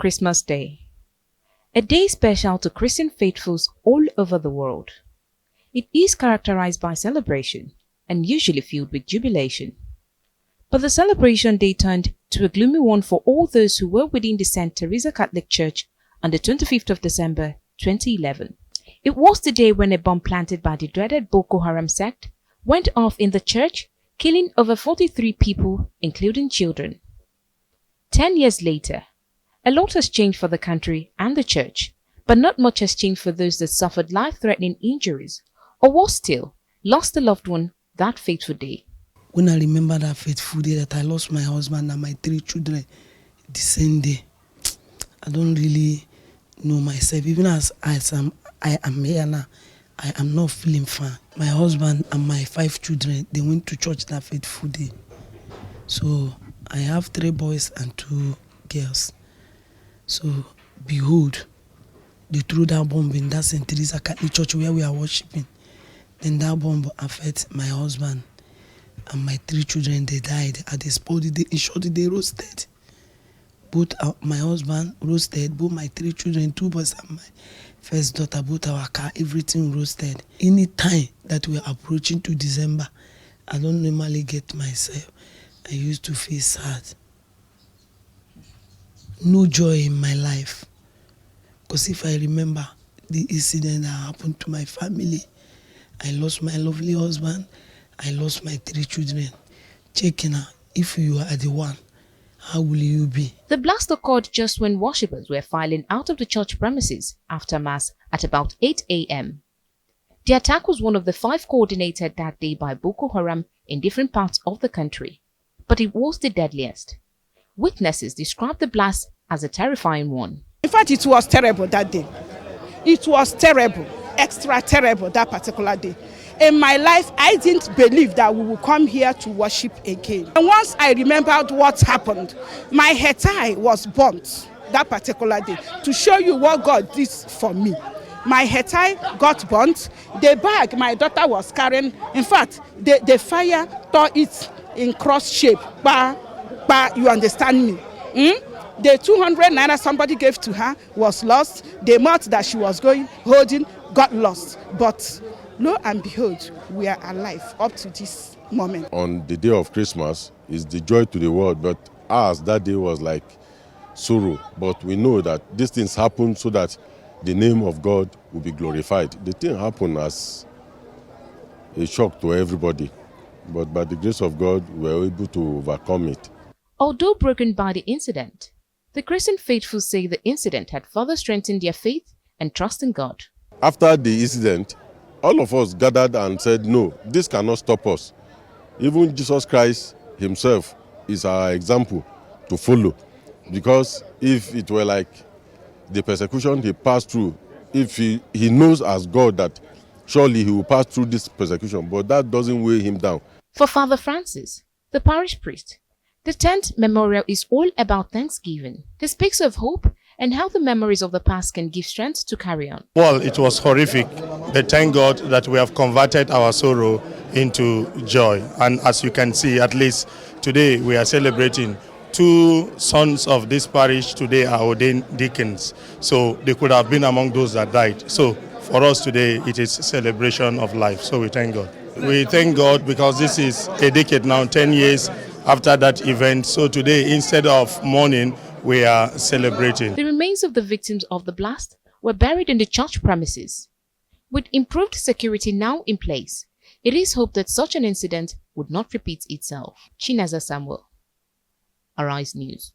Christmas Day, a day special to Christian faithfuls all over the world. It is characterized by celebration and usually filled with jubilation. But the celebration day turned to a gloomy one for all those who were within the St. Theresa Catholic Church on the 25th of December 2011. It was the day when a bomb planted by the dreaded Boko Haram sect went off in the church, killing over 43 people, including children. 10 years later, a lot has changed for the country and the church, but not much has changed for those that suffered life-threatening injuries or worse still, lost a loved one that fateful day. When I remember that fateful day that I lost my husband and my 3 children the same day, I don't really know myself. Even as I am here now, I am not feeling fine. My husband and my 5 children, they went to church that fateful day. So I have 3 boys and 2 girls. So behold, they threw that bomb in that St. Theresa Catholic Church where we are worshiping. Then that bomb affected my husband and my 3 children. They died at the spot. In short, they roasted. Both my husband roasted, both my 3 children, 2 boys and my first daughter, both our car, everything roasted. Any time that we are approaching to December, I don't normally get myself. I used to feel sad. No joy in my life. Because if I remember the incident that happened to my family, I lost my lovely husband, I lost my 3 children. Checking out, if you are the one, how will you be? The blast occurred just when worshippers were filing out of the church premises after Mass at about 8 a.m. The attack was one of the 5 coordinated that day by Boko Haram in different parts of the country, but it was the deadliest. Witnesses described the blast as a terrifying one. In fact, it was terrible that day. It was terrible, extra terrible that particular day. In my life, I didn't believe that we would come here to worship again. And once I remembered what happened, my head tie was burnt that particular day to show you what God did for me. My head tie got burnt. The bag my daughter was carrying, in fact, the fire tore it in cross shape. You understand me? The 200 naira somebody gave to her was lost. The mouth that she was holding got lost. But lo and behold, we are alive up to this moment. On the day of Christmas is the joy to the world, but ours that day was like sorrow. But we know that these things happen so that the name of God will be glorified. The thing happened as a shock to everybody, but by the grace of God, we were able to overcome it. Although broken by the incident, the Christian faithful say the incident had further strengthened their faith and trust in God. After the incident, all of us gathered and said, no, this cannot stop us. Even Jesus Christ himself is our example to follow. Because if it were like the persecution he passed through, if he knows as God that surely he will pass through this persecution, but that doesn't weigh him down. For Father Francis, the parish priest, the 10th memorial is all about Thanksgiving. He speaks of hope and how the memories of the past can give strength to carry on. Well, it was horrific, but thank God that we have converted our sorrow into joy. And as you can see, at least today we are celebrating 2 sons of this parish today are ordained deacons. So they could have been among those that died. So for us today, it is a celebration of life. So we thank God. We thank God because this is a decade now, 10 years after that event. So today, instead of mourning, we are celebrating. The remains of the victims of the blast were buried in the church premises. With improved security now in place, it is hoped that such an incident would not repeat itself. Chinaza Samuel, Arise News.